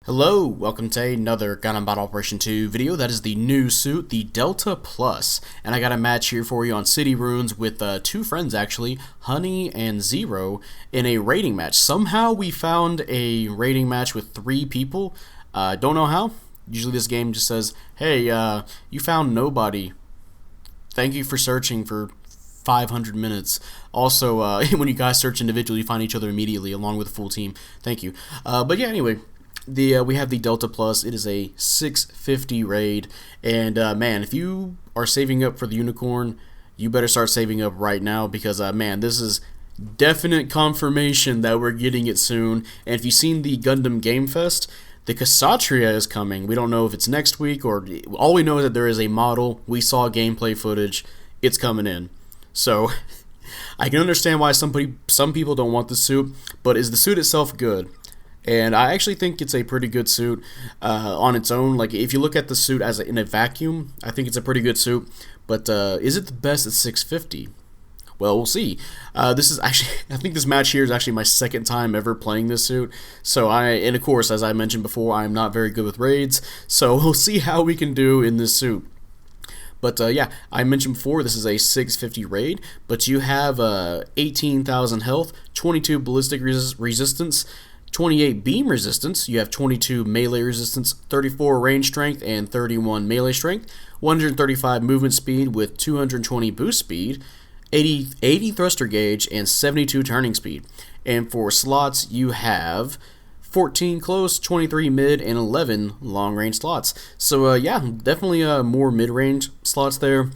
Hello, welcome to another Gundam Battle Operation 2 video. That is the new suit, the Delta Plus. And I got a match here for you on City Ruins with two friends actually, Honey and Zero, in a raiding match. Somehow we found a raiding match with three people. Don't know how. Usually this game just says, hey, you found nobody. Thank you for searching for 500 minutes. Also, when you guys search individually, you find each other immediately along with a full team. Thank you. But yeah, anyway. We have the Delta Plus. It is a 650 raid, and man, if you are saving up for the unicorn, you better start saving up right now because man, this is definite confirmation that we're getting it soon. And if you've seen the Gundam Game Fest, the Kshatriya is coming. We don't know if it's next week or all we know is that there is a model. We saw gameplay footage. It's coming in. So I can understand why some people don't want the suit, but is the suit itself good? And I actually think it's a pretty good suit on its own. Like, if you look at the suit as in a vacuum, I think it's a pretty good suit. But is it the best at 650? Well, we'll see. This is actually, I think this match here is actually my second time ever playing this suit. So and of course, as I mentioned before, I'm not very good with raids. So we'll see how we can do in this suit. But yeah, I mentioned before, this is a 650 raid, but you have 18,000 health, 22 ballistic resistance, 28 beam resistance, you have 22 melee resistance, 34 range strength, and 31 melee strength, 135 movement speed with 220 boost speed, 80 thruster gauge, and 72 turning speed. And for slots, you have 14 close, 23 mid, and 11 long range slots. So yeah, definitely more mid range slots there.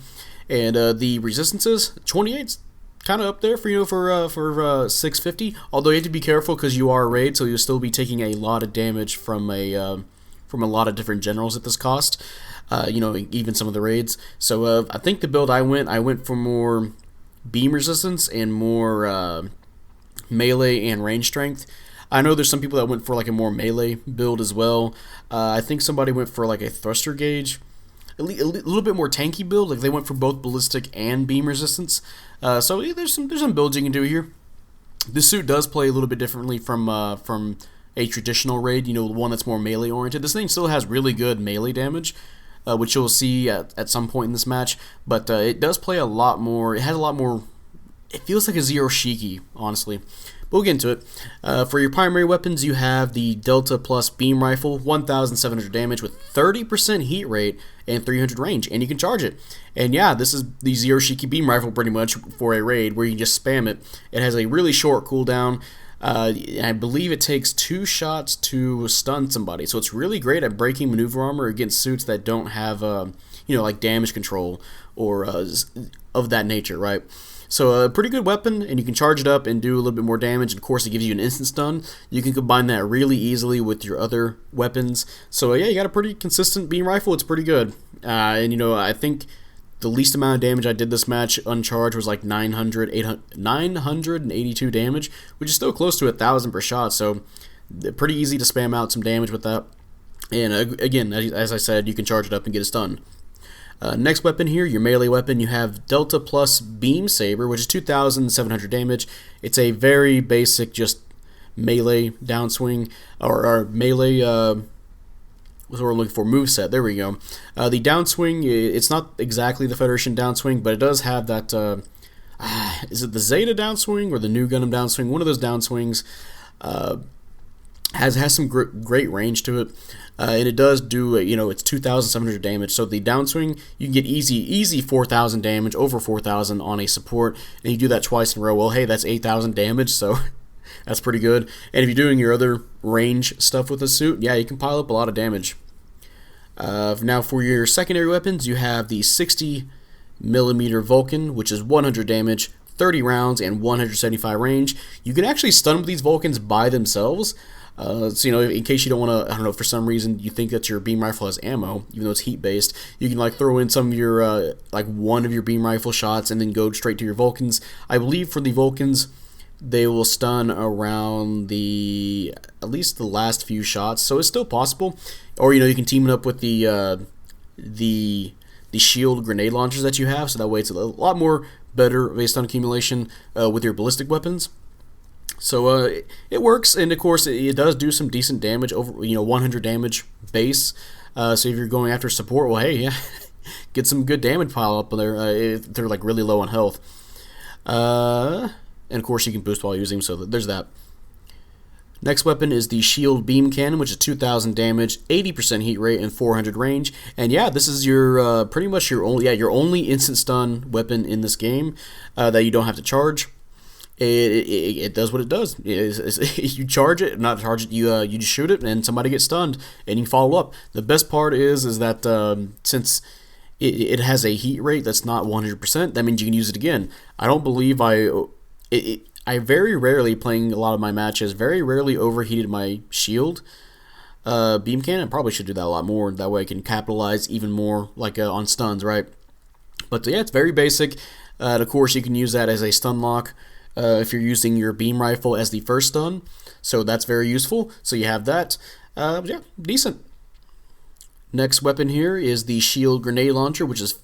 And the resistances, 28 kind of up there for for 650. Although you have to be careful because you are a raid, so you'll still be taking a lot of damage from a lot of different generals at this cost. Even some of the raids. So I think the build I went for more beam resistance and more melee and range strength. I know there's some people that went for like a more melee build as well. I think somebody went for like a thruster gauge. A little bit more tanky build, like they went for both ballistic and beam resistance. So yeah, there's some builds you can do here. This suit does play a little bit differently from a traditional raid, the one that's more melee oriented. This thing still has really good melee damage, which you'll see at some point in this match. But it does play a lot more. It has a lot more. It feels like a Zero Shiki, honestly. We'll get into it. For your primary weapons, you have the Delta Plus Beam Rifle, 1,700 damage with 30% heat rate and 300 range, and you can charge it. And yeah, this is the Zero Shiki Beam Rifle pretty much for a raid where you can just spam it. It has a really short cooldown. I believe it takes 2 shots to stun somebody, so it's really great at breaking maneuver armor against suits that don't have, like damage control or of that nature, right? So a pretty good weapon, and you can charge it up and do a little bit more damage. And of course, it gives you an instant stun. You can combine that really easily with your other weapons. So yeah, you got a pretty consistent beam rifle. It's pretty good. And I think the least amount of damage I did this match uncharged was like 982 damage, which is still close to 1,000 per shot. So pretty easy to spam out some damage with that. And again, as I said, you can charge it up and get a stun. Next weapon here, your melee weapon, you have Delta Plus Beam Saber, which is 2,700 damage. It's a very basic, just melee downswing, or melee, what's what we're looking for, moveset. There we go. The downswing, it's not exactly the Federation downswing, but it does have that, is it the Zeta downswing or the new Gundam downswing? One of those downswings has some great range to it. And it does do, it's 2,700 damage. So the downswing, you can get easy 4,000 damage, over 4,000 on a support, and you do that twice in a row. Well, hey, that's 8,000 damage, so that's pretty good. And if you're doing your other range stuff with the suit, yeah, you can pile up a lot of damage. Now for your secondary weapons, you have the 60 millimeter Vulcan, which is 100 damage, 30 rounds, and 175 range. You can actually stun with these Vulcans by themselves. So in case you don't want to, I don't know, for some reason you think that your beam rifle has ammo, even though it's heat based, you can like throw in some of your one of your beam rifle shots and then go straight to your Vulcans. I believe for the Vulcans, they will stun around at least the last few shots, so it's still possible. Or you can team it up with the shield grenade launchers that you have, so that way it's a lot more better based on accumulation with your ballistic weapons. So it works, and of course it does do some decent damage over 100 damage base. So if you're going after support, well, hey, yeah, get some good damage pile up there if they're like really low on health. And of course you can boost while using them, so there's that. Next weapon is the Shield Beam Cannon, which is 2,000 damage, 80% heat rate, and 400 range. And yeah, this is your pretty much your only instant stun weapon in this game that you don't have to charge. It does what it does. You charge it, not charge it. You just shoot it, and somebody gets stunned, and you follow up. The best part is that since it has a heat rate that's not 100%, that means you can use it again. I don't believe I very rarely, playing a lot of my matches, very rarely overheated my shield beam cannon. I probably should do that a lot more. That way I can capitalize even more like on stuns, right? But yeah, it's very basic. Of course, you can use that as a stun lock if you're using your beam rifle as the first stun. So that's very useful. So you have that. Yeah, decent. Next weapon here is the Shield Grenade Launcher, which is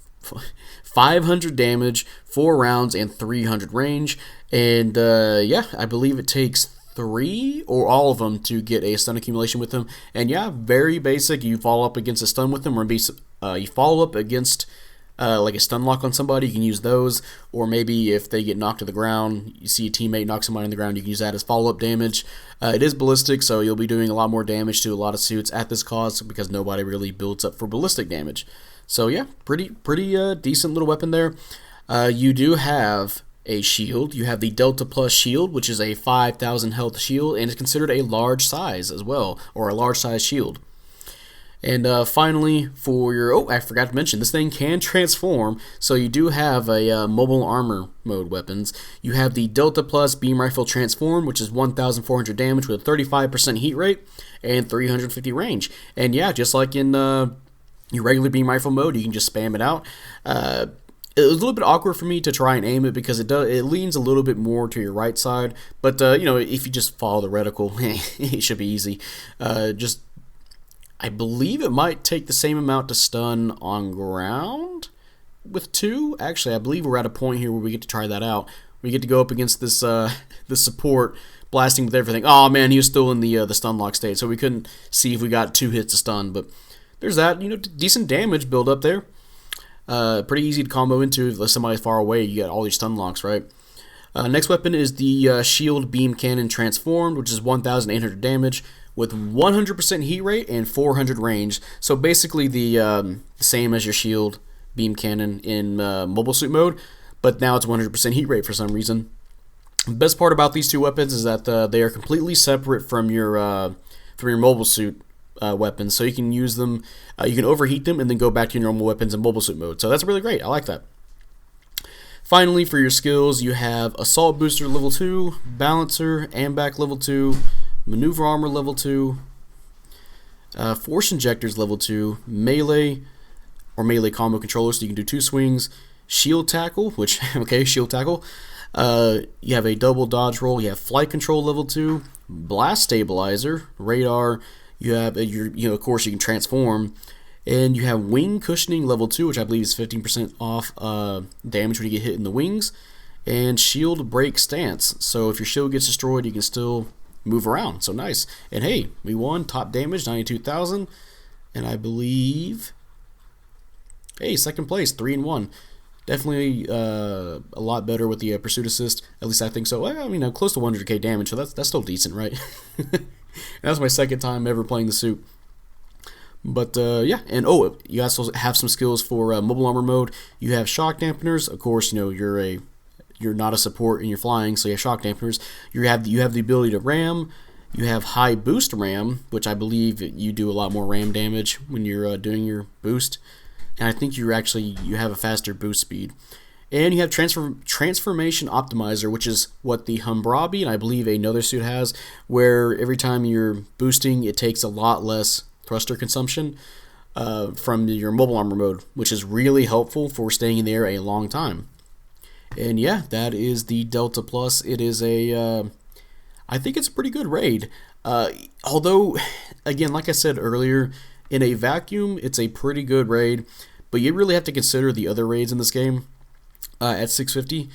500 damage, 4 rounds, and 300 range. And yeah, I believe it takes 3 or all of them to get a stun accumulation with them. And yeah, very basic. You follow up against a stun with them, or you follow up against like a stun lock on somebody, you can use those. Or maybe if they get knocked to the ground, you see a teammate knock somebody on the ground, you can use that as follow-up damage. It is ballistic, so you'll be doing a lot more damage to a lot of suits at this cost because nobody really builds up for ballistic damage. So yeah, pretty decent little weapon there. You do have a shield. You have the Delta Plus shield, which is a 5,000 health shield, and it's considered a large size as well, or a large size shield. And finally, for your... Oh, I forgot to mention, this thing can transform, so you do have a mobile armor mode weapons. You have the Delta Plus Beam Rifle Transform, which is 1,400 damage with a 35% heat rate and 350 range. And yeah, just like in your regular beam rifle mode, you can just spam it out. It was a little bit awkward for me to try and aim it because it leans a little bit more to your right side. But, if you just follow the reticle, it should be easy. I believe it might take the same amount to stun on ground with 2. Actually, I believe we're at a point here where we get to try that out. We get to go up against this this support, blasting with everything. Oh man, he was still in the stun lock state, so we couldn't see if we got 2 hits to stun. But there's that. Decent damage build up there. Pretty easy to combo into if somebody's far away. You got all your stun locks, right? Next weapon is the Shield Beam Cannon Transformed, which is 1,800 damage with 100% heat rate and 400 range. So basically the same as your Shield Beam Cannon in mobile suit mode, but now it's 100% heat rate for some reason. The best part about these two weapons is that they are completely separate from your mobile suit weapons, so you can use them, you can overheat them and then go back to your normal weapons in mobile suit mode. So that's really great. I like that. Finally, for your skills, you have Assault Booster level 2, Balancer, Ambac level 2, Maneuver Armor level 2, Force Injectors level 2, Melee or Melee Combo Controller, so you can do 2 swings, Shield Tackle, which, okay, Shield Tackle. You have a double dodge roll, you have Flight Control level 2, Blast Stabilizer, Radar, you have, of course, you can transform, and you have Wing Cushioning level 2, which I believe is 15% off damage when you get hit in the wings, and Shield Break Stance. So if your shield gets destroyed, you can still move around. So nice. And hey, we won. Top damage, 92,000, and I believe, hey, second place, 3-1. Definitely a lot better with the Pursuit Assist. At least I think so. I mean, I'm close to 100k damage, so that's still decent, right? That's my second time ever playing the suit. But yeah, and oh, you also have some skills for mobile armor mode. You have shock dampeners. Of course, you're not a support and you're flying, so you have shock dampeners. You have the ability to ram. You have high boost ram, which I believe you do a lot more ram damage when you're doing your boost. And I think you have a faster boost speed. And you have transformation optimizer, which is what the Humbrabi and I believe another suit has, where every time you're boosting, it takes a lot less thruster consumption from your mobile armor mode, which is really helpful for staying in the air a long time. And yeah, that is the Delta Plus. It is I think it's a pretty good raid. Although, again, like I said earlier, in a vacuum, it's a pretty good raid, but you really have to consider the other raids in this game. At 650,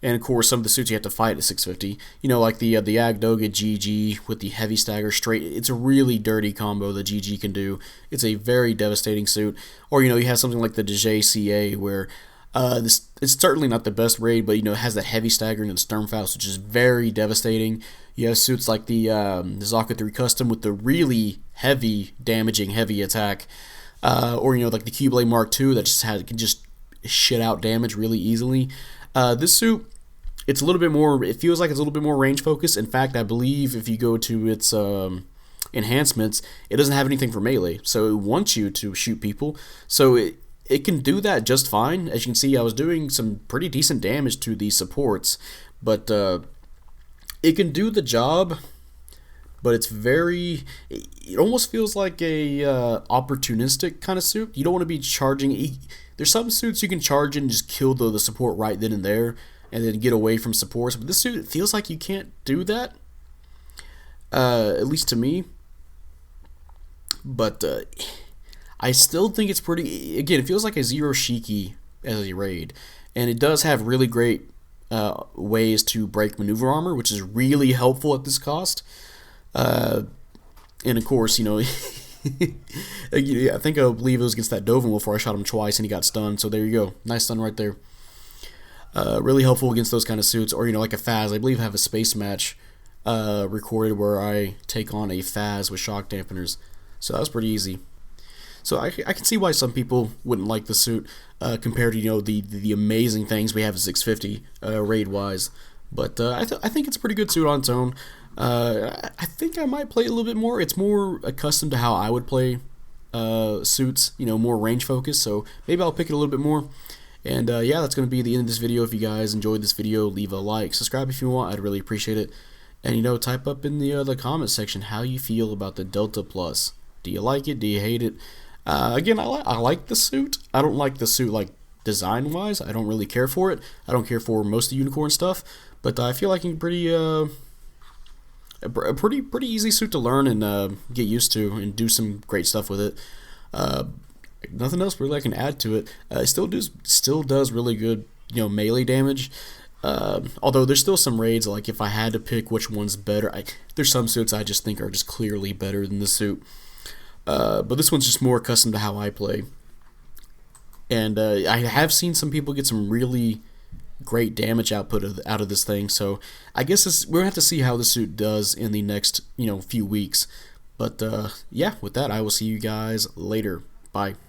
And of course, some of the suits you have to fight at 650. You know, like the Agdoga GG with the heavy stagger straight. It's a really dirty combo the GG can do. It's a very devastating suit. Or you know, you have something like the DJCA where this it's certainly not the best raid, but you know, it has that heavy staggering and Sturmfaust, which is very devastating. You have suits like the Zaka 3 Custom with the really heavy, damaging, heavy attack. Or you know, like the Keyblade Mark II that can just shit out damage really easily. This suit, it's a little bit more. It feels like it's a little bit more range focused. In fact, I believe if you go to its enhancements, it doesn't have anything for melee, so it wants you to shoot people. So it can do that just fine. As you can see, I was doing some pretty decent damage to the supports, but it can do the job. But it's very, it almost feels like a opportunistic kind of suit. You don't want to be charging. There's some suits you can charge in and just kill the support right then and there, and then get away from supports. But this suit, it feels like you can't do that, at least to me. But I still think it's pretty. Again, it feels like a Zero Shiki as a raid, and it does have really great ways to break maneuver armor, which is really helpful at this cost. And of course, you know, I think I believe it was against that Dovin before I shot him twice and he got stunned. So there you go, nice stun right there. Really helpful against those kind of suits, or you know, like a Phaz. I believe I have a space match recorded where I take on a Phaz with shock dampeners. So that was pretty easy. So I can see why some people wouldn't like the suit compared to, you know, the amazing things we have at 650 raid wise. But I think it's a pretty good suit on its own. I think I might play it a little bit more. It's more accustomed to how I would play suits, you know, more range focused. So maybe I'll pick it a little bit more. And yeah, that's going to be the end of this video. If you guys enjoyed this video, leave a like, subscribe if you want. I'd really appreciate it. And you know, type up in the comment section how you feel about the Delta Plus. Do you like it? Do you hate it? Again, I like the suit. I don't like the suit like design wise. I don't really care for it. I don't care for most of the unicorn stuff. But I feel like it's a pretty easy suit to learn and get used to and do some great stuff with it. Nothing else really I can add to it. It still does really good, you know, melee damage. Although there's still some raids, like if I had to pick which one's better, there's some suits I just think are just clearly better than this suit. But this one's just more accustomed to how I play. And I have seen some people get some really great damage output out of this thing, so I guess we're gonna have to see how the suit does in the next, you know, few weeks. But yeah, with that, I will see you guys later. Bye.